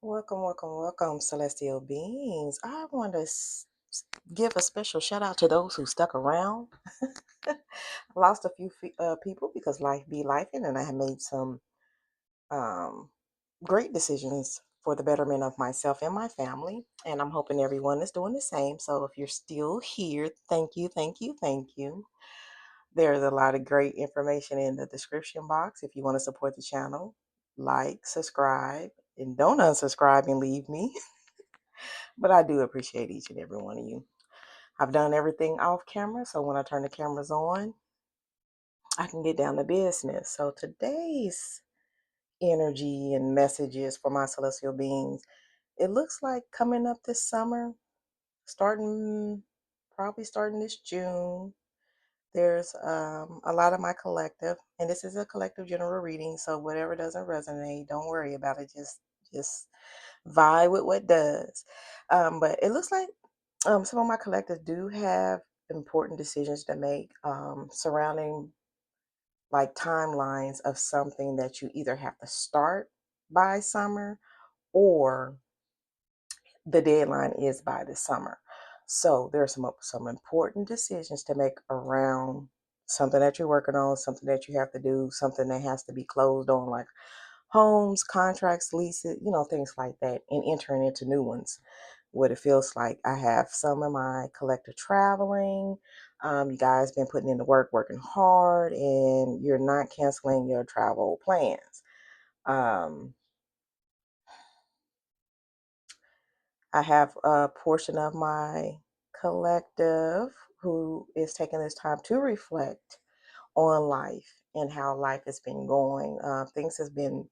Welcome, celestial beings. I want to give a special shout out to those who stuck around. I lost a few people because life be life, and I have made some um, great decisions for the betterment of myself and my family. And I'm hoping everyone is doing the same. So if you're still here, thank you. There's a lot of great information in the description box if you want to support the channel. Like, subscribe, and don't unsubscribe and leave me. But I do appreciate each and every one of you. I've done everything off camera, so when I turn the cameras on, I can get down to business. So today's energy and messages for my celestial beings, it looks like coming up this summer, probably starting this June. There's a lot of my collective, and this is a collective general reading, so whatever doesn't resonate, don't worry about it. Just vibe with what does. But it looks like some of my collectives do have important decisions to make surrounding like timelines of something that you either have to start by summer or the deadline is by the summer. So there are some important decisions to make around something that you're working on, something that you have to do, something that has to be closed on, like homes, contracts, leases, things like that, and entering into new ones. What it feels like, I have some of my collective traveling. You guys been putting in the work, working hard, and you're not canceling your travel plans. Um, I have a portion of my collective who is taking this time to reflect on life and how life has been going. Things has been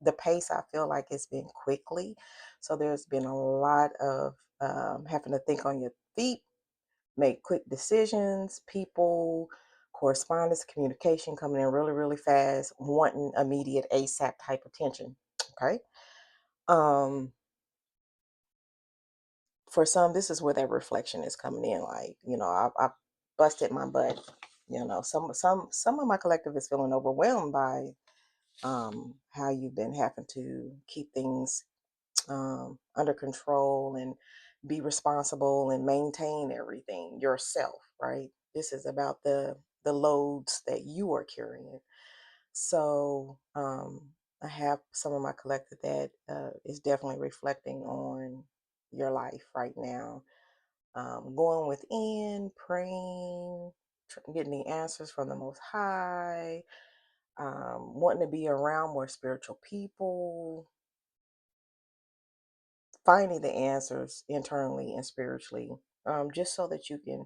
the pace. I feel like it's been quickly, so there's been a lot of having to think on your feet, make quick decisions. People, correspondence, communication coming in really, really fast, wanting immediate ASAP type attention. Okay. Um, for some, this is where that reflection is coming in. Like, I busted my butt. Some of my collective is feeling overwhelmed by how you've been having to keep things under control and be responsible and maintain everything yourself, right? This is about the loads that you are carrying. So I have some of my collective that is definitely reflecting on your life right now, going within, praying, getting the answers from the Most High, wanting to be around more spiritual people, finding the answers internally and spiritually, just so that you can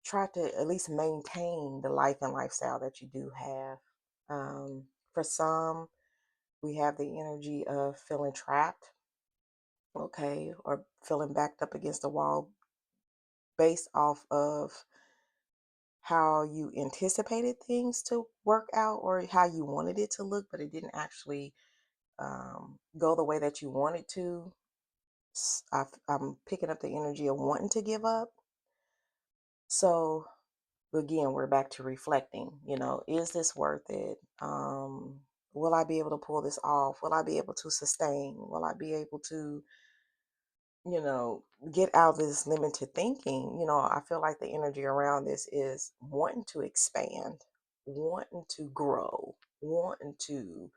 try to at least maintain the life and lifestyle that you do have. For some, we have the energy of feeling trapped, okay, or feeling backed up against the wall based off of how you anticipated things to work out or how you wanted it to look, but it didn't actually go the way that you wanted to. I'm picking up the energy of wanting to give up. So again, we're back to reflecting. Is this worth it? Will I be able to pull this off? Will I be able to sustain? Will I be able to, get out of this limited thinking? I feel like the energy around this is wanting to expand, wanting to grow, wanting to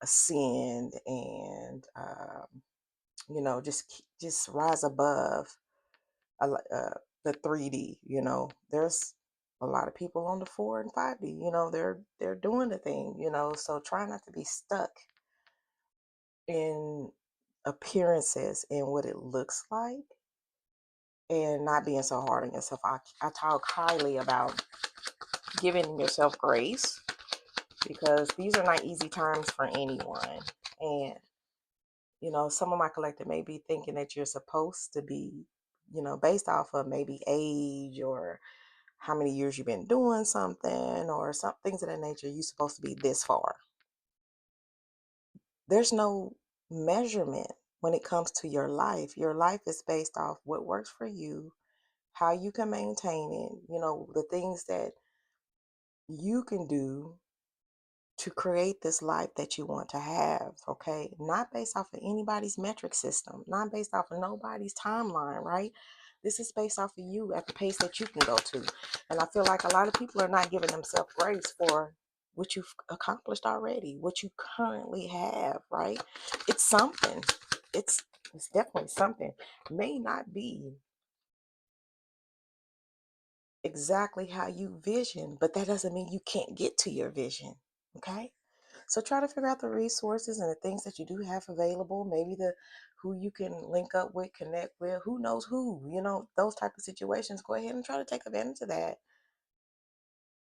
ascend, and just rise above the 3D. There's a lot of people on the 4 and 5D. They're doing the thing. So try not to be stuck in appearances and what it looks like, and not being so hard on yourself. I talk highly about giving yourself grace, because these are not easy times for anyone. And some of my collective may be thinking that you're supposed to be, based off of maybe age or how many years you've been doing something or some things of that nature. You're supposed to be this far. There's no measurement when it comes to your life. Your life is based off what works for you, how you can maintain it, the things that you can do to create this life that you want to have, okay? Not based off of anybody's metric system, not based off of nobody's timeline, right? This is based off of you at the pace that you can go to. And I feel like a lot of people are not giving themselves grace for what you've accomplished already, what you currently have, right? It's something. It's it's definitely something. May not be exactly how you vision, but that doesn't mean you can't get to your vision. Okay. So try to figure out the resources and the things that you do have available, maybe the who you can link up with, connect with, who knows who, those type of situations. Go ahead and try to take advantage of that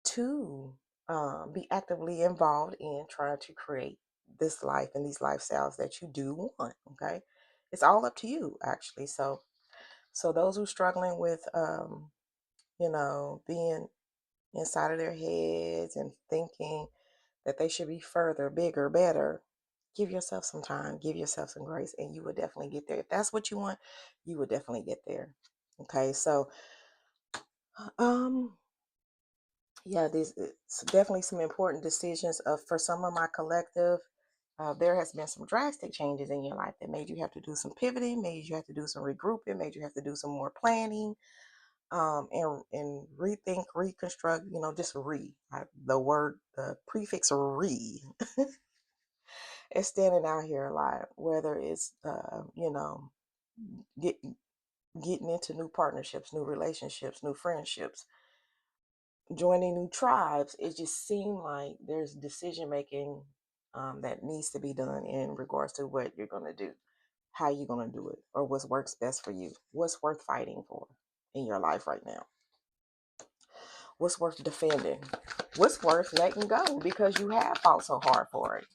to be actively involved in trying to create this life and these lifestyles that you do want. Okay. It's all up to you actually. So those who struggling with being inside of their heads and thinking that they should be further, bigger, better, give yourself some time, give yourself some grace, and you will definitely get there. If that's what you want, you will definitely get there. Okay, so um yeah, these it's definitely some important decisions for some of my collective. There has been some drastic changes in your life that made you have to do some pivoting, made you have to do some regrouping, made you have to do some more planning, and rethink, reconstruct, just the prefix re is standing out here a lot, whether it's, get, getting into new partnerships, new relationships, new friendships, joining new tribes. It just seemed like there's decision making that needs to be done in regards to what you're going to do, how you're going to do it, or what works best for you, what's worth fighting for in your life right now. What's worth defending? What's worth letting go because you have fought so hard for it?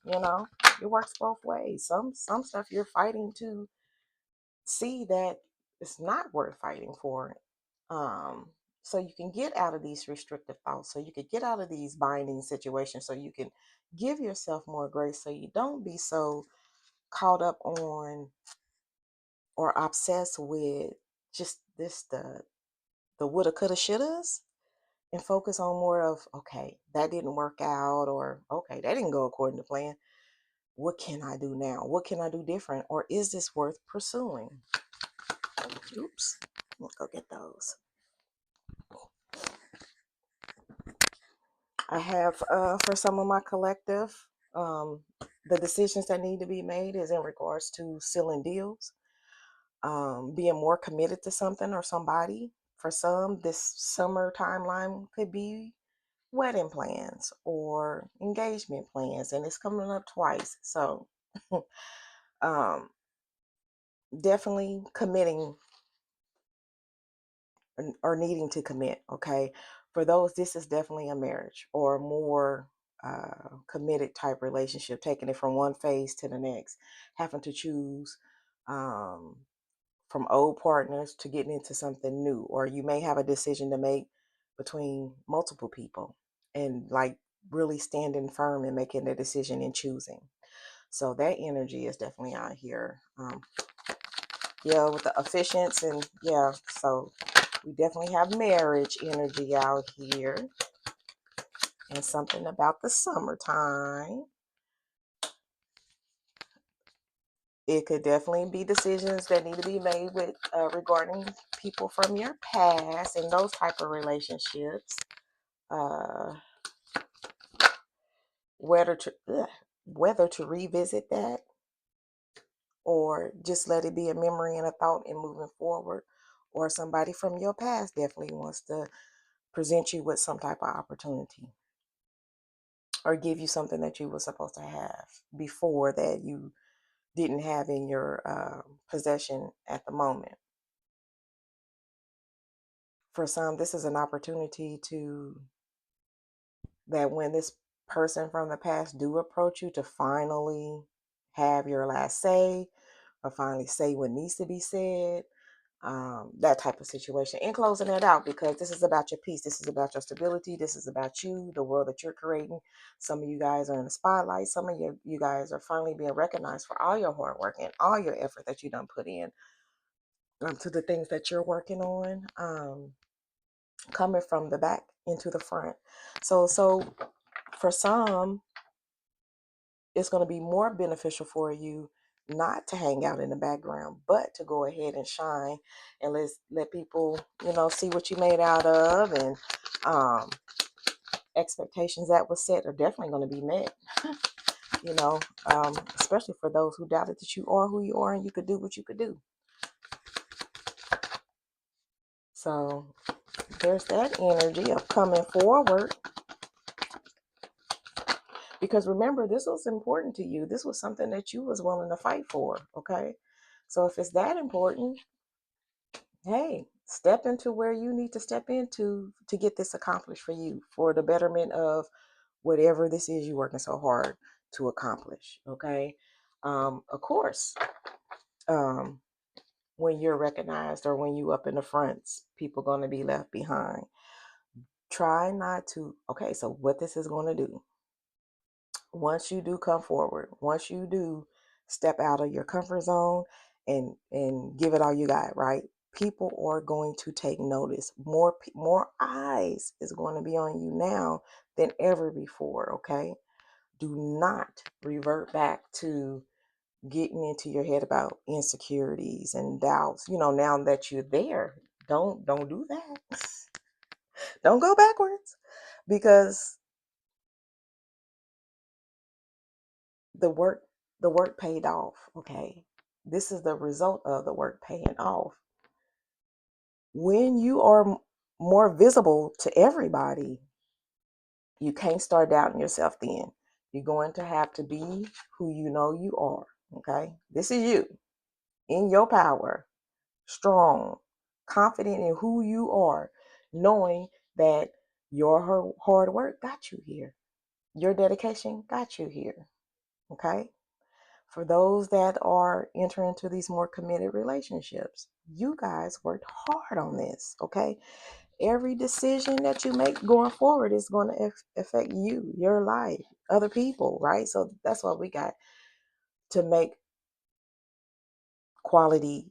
It works both ways. Some stuff you're fighting to see that it's not worth fighting for. Um, so you can get out of these restrictive thoughts. So you can get out of these binding situations. So you can give yourself more grace. So you don't be so caught up on or obsessed with just the woulda, coulda, shouldas, and focus on more of, okay, that didn't work out, or okay, that didn't go according to plan. What can I do now? What can I do different? Or is this worth pursuing? Oops, let's go get those. I have for some of my collective, um, the decisions that need to be made is in regards to sealing deals, being more committed to something or somebody. For some, this summer timeline could be wedding plans or engagement plans, and it's coming up twice. So um, definitely committing or needing to commit. Okay, for those, this is definitely a marriage or more committed type relationship, taking it from one phase to the next, having to choose um, from old partners to getting into something new, or you may have a decision to make between multiple people and like really standing firm and making the decision and choosing. So that energy is definitely out here. Yeah, with the efficients, and yeah, so we definitely have marriage energy out here, and something about the summertime. It could definitely be decisions that need to be made with regarding people from your past and those type of relationships. Uh, whether to whether to revisit that or just let it be a memory and a thought and moving forward. Or somebody from your past definitely wants to present you with some type of opportunity or give you something that you were supposed to have before that you didn't have in your possession at the moment. For some, this is an opportunity to that when this person from the past do approach you, to finally have your last say or finally say what needs to be said, that type of situation. In closing it out, because this is about your peace, this is about your stability, this is about you, the world that you're creating. Some of you guys are in the spotlight. Some of you guys are finally being recognized for all your hard work and all your effort that you done put in to the things that you're working on, coming from the back into the front. So for some, it's going to be more beneficial for you not to hang out in the background, but to go ahead and shine, and let people, see what you made out of, and um, expectations that was set are definitely going to be met. you know, Especially for those who doubted that you are who you are and you could do what you could do. So there's that energy of coming forward. Because remember, this was important to you. This was something that you was willing to fight for, okay? So if it's that important, hey, step into where you need to step into to get this accomplished for you, for the betterment of whatever this is you're working so hard to accomplish, okay? Of course, um, when you're recognized or when you up in the fronts, people going to be left behind. Try not to, okay, so what this is going to do, once you do come forward, once you do step out of your comfort zone and give it all you got, right? People are going to take notice. More eyes is going to be on you now than ever before, okay? Do not revert back to getting into your head about insecurities and doubts. Now that you're there, don't do that. Don't go backwards, because the work the work paid off, okay? This is the result of the work paying off. When you are more visible to everybody, you can't start doubting yourself then. You're going to have to be who you know you are, okay? This is you in your power, strong, confident in who you are, knowing that your hard work got you here. Your dedication got you here, okay? For those that are entering into these more committed relationships, you guys worked hard on this, okay? Every decision that you make going forward is going to affect you, your life, other people, right? So that's why we got to make quality,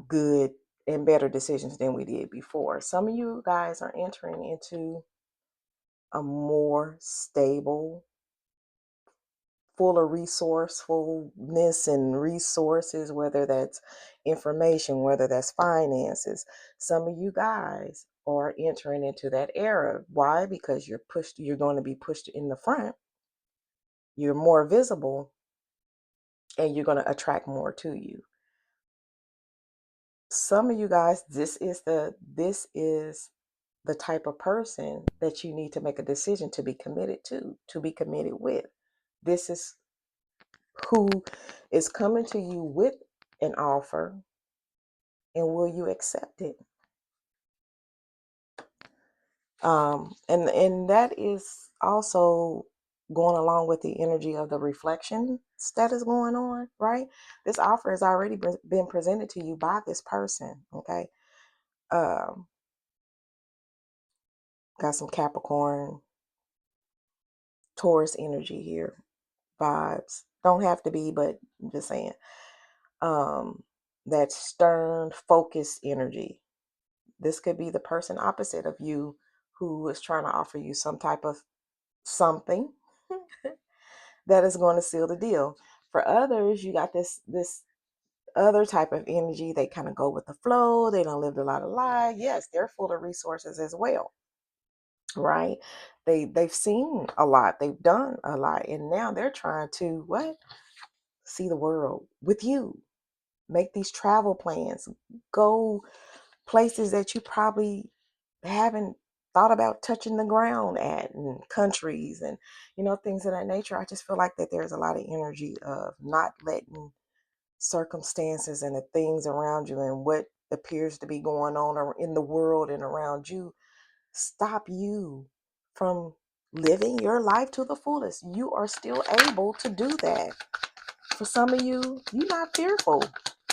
good, and better decisions than we did before. Some of you guys are entering into a more stable, full of resourcefulness and resources, whether that's information, whether that's finances. Some of you guys are entering into that era. Why? Because you're going to be pushed in the front, you're more visible, and you're going to attract more to you. Some of you guys, this is the type of person that you need to make a decision to be committed to be committed with. This is who is coming to you with an offer, and will you accept it? And that is also going along with the energy of the reflection that is going on, right? This offer has already been presented to you by this person, okay? Um, got some Capricorn, Taurus energy here, vibes. Don't have to be, but I'm just saying. That stern, focused energy. This could be the person opposite of you who is trying to offer you some type of something that is going to seal the deal. For others, you got this other type of energy. They kind of go with the flow. They don't live a lot of life. Yes, they're full of resources as well, right? They've seen a lot. They've done a lot, and now they're trying to what? See the world with you. Make these travel plans. Go places that you probably haven't thought about touching the ground at, and countries, and things of that nature. I just feel like that there's a lot of energy of not letting circumstances and the things around you and what appears to be going on in the world and around you stop you from living your life to the fullest. You are still able to do that. For some of you, you're not fearful.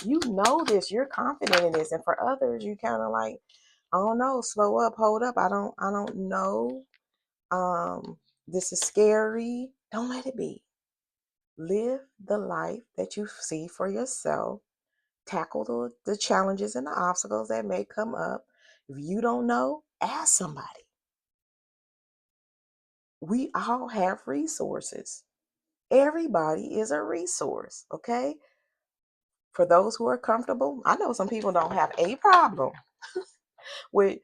You know this. You're confident in this. And for others, you kind of like, I don't know, slow up, hold up. I don't know. This is scary. Don't let it be. Live the life that you see for yourself. Tackle the challenges and the obstacles that may come up. If you don't know, ask somebody. We all have resources. Everybody is a resource, okay? For those who are comfortable, I know some people don't have a problem with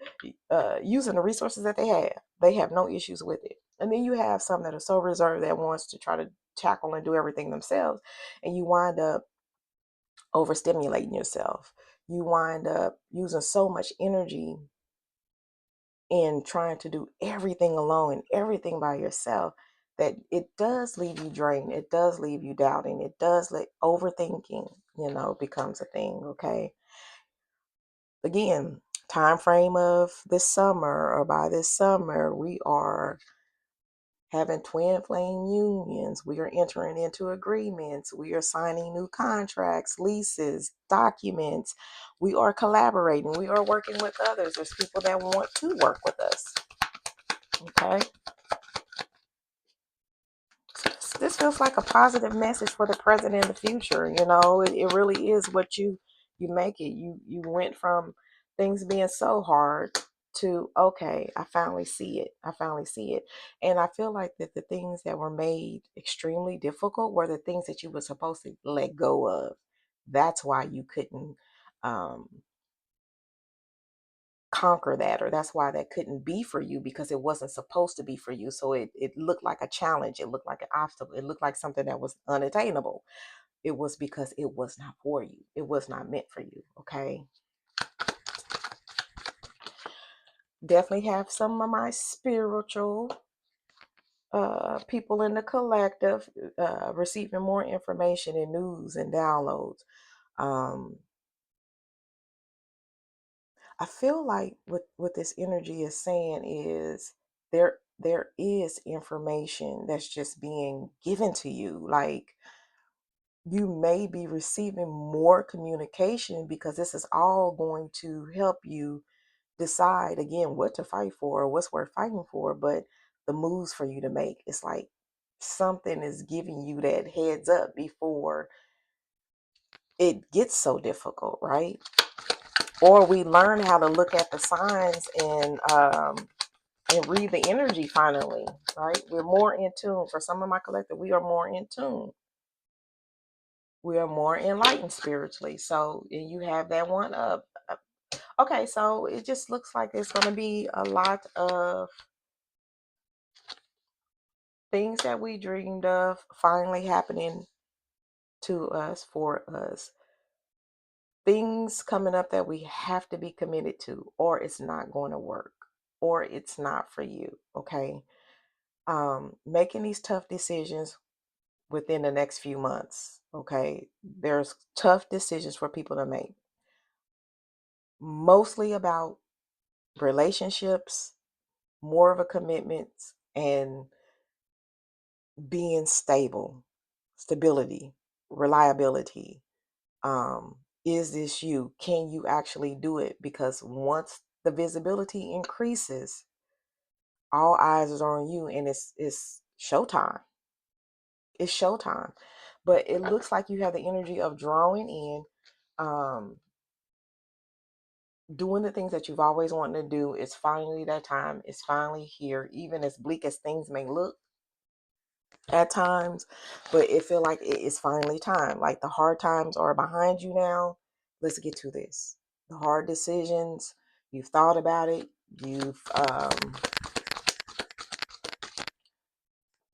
using the resources that they have. They have no issues with it. And then you have some that are so reserved that wants to try to tackle and do everything themselves. And you wind up overstimulating yourself. You wind up using so much energy in trying to do everything alone and everything by yourself that it does leave you drained. It does leave you doubting. It does let overthinking, becomes a thing. Okay. Again, time frame of this summer, or by this summer, we are having twin flame unions. We are entering into agreements. We are signing new contracts, leases, documents. We are collaborating. We are working with others. There's people that want to work with us. Okay. This feels like a positive message for the present and the future. It really is what you make it. You went from things being so hard to, okay, I finally see it. I finally see it. And I feel like that the things that were made extremely difficult were the things that you were supposed to let go of. That's why you couldn't um conquer that, or that's why that couldn't be for you, because it wasn't supposed to be for you. So it looked like a challenge, it looked like an obstacle, it looked like something that was unattainable. It was because it was not for you, it was not meant for you. Okay. Definitely have some of my spiritual people in the collective receiving more information and news and downloads. um I feel like what this energy is saying is there is information that's just being given to you. Like, you may be receiving more communication because this is all going to help you decide again what to fight for or what's worth fighting for, but the moves for you to make. It's like something is giving you that heads up before it gets so difficult, right? Or we learn how to look at the signs and read the energy finally, right? We're more in tune. For some of my collective, we are more in tune. We are more enlightened spiritually. So, and you have that one up. Okay, so it just looks like it's going to be a lot of things that we dreamed of finally happening to us, for us. Things coming up that we have to be committed to, or it's not going to work, or it's not for you. Okay. Making these tough decisions within the next few months. Okay. There's tough decisions for people to make, mostly about relationships, more of a commitment, and being stable, stability, reliability. Is this you? Can you actually do it? Because once the visibility increases, all eyes are on you, and it's showtime. It's showtime. But it looks like you have the energy of drawing in, um, doing the things that you've always wanted to do. It's finally that time. It's finally here, even as bleak as things may look at times. But it feel like it is finally time. Like the hard times are behind you now. Let's get to this. The hard decisions, you've thought about it. You've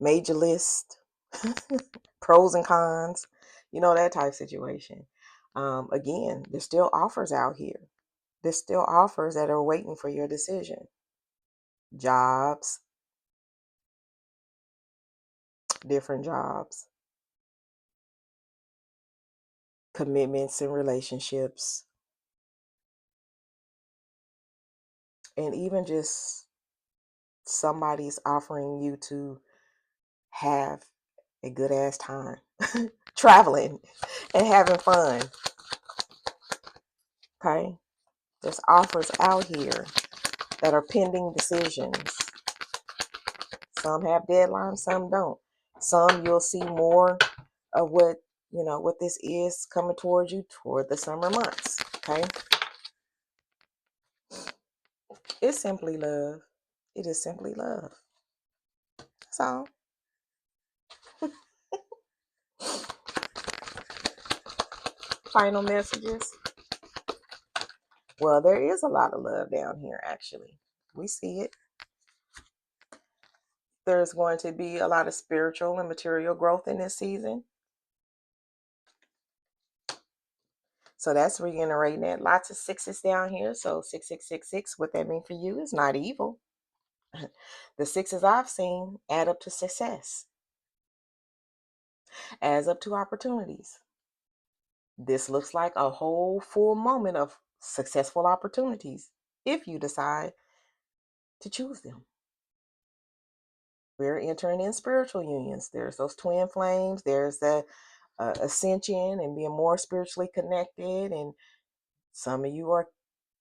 made your list, pros and cons, that type of situation. Again, there's still offers out here. There's still offers that are waiting for your decision. Jobs, different jobs, commitments and relationships, and even just somebody's offering you to have a good ass time traveling and having fun. Okay. There's offers out here that are pending decisions. Some have deadlines, some don't. Some you'll see more of what this is coming towards you toward the summer months. Okay. It's simply love. It is simply love. That's all. Final messages. Well, there is a lot of love down here, actually. We see it. There's going to be a lot of spiritual and material growth in this season. So that's reiterating that. Lots of sixes down here. So 6666, what that means for you is not evil. The sixes I've seen add up to success, adds up to opportunities. This looks like a whole full moment of successful opportunities if you decide to choose them. We're entering in spiritual unions. There's those twin flames. There's the ascension and being more spiritually connected. And some of you are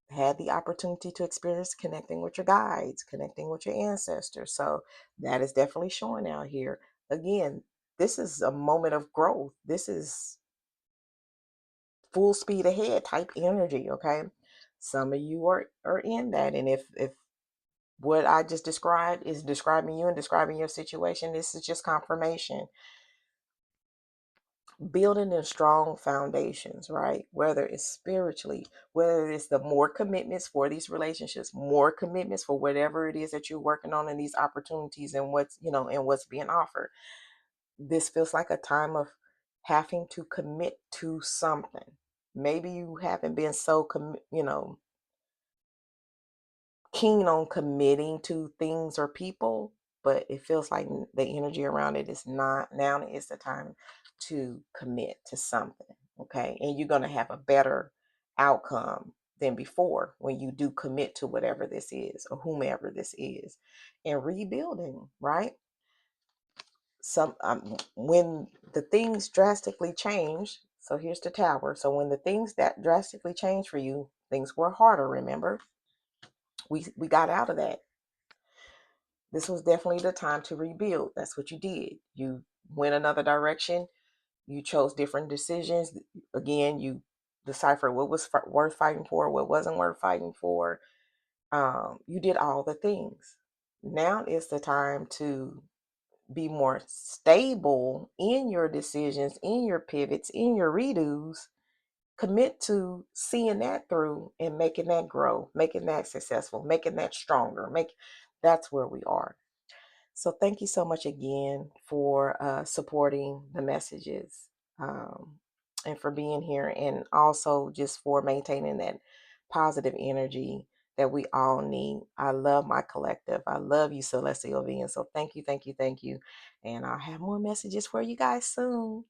had the opportunity to experience connecting with your guides, connecting with your ancestors. So that is definitely showing out here. Again, this is a moment of growth. This is full speed ahead type energy. Okay. Some of you are in that. And if what I just described is describing you and describing your situation, this is just confirmation. Building in strong foundations, right? Whether it's spiritually, whether it's the more commitments for these relationships, more commitments for whatever it is that you're working on in these opportunities and what's, and what's being offered. This feels like a time of having to commit to something. Maybe you haven't been so, keen on committing to things or people, but it feels like the energy around it is not. Now is the time to commit to something. Okay. And you're going to have a better outcome than before when you do commit to whatever this is or whomever this is. And rebuilding, right? When the things drastically change, so here's the tower. So when the things that drastically change for you, things were harder, remember? We got out of that. This was definitely the time to rebuild. That's what you did. You went another direction. You chose different decisions. Again, you deciphered what was worth fighting for, what wasn't worth fighting for. You did all the things. Now is the time to be more stable in your decisions, in your pivots, in your redos. Commit to seeing that through and making that grow, making that successful, making that stronger. That's where we are. So thank you so much again for supporting the messages, and for being here, and also just for maintaining that positive energy that we all need. I love my collective. I love you, Celestial beings. So thank you, thank you, thank you. And I'll have more messages for you guys soon.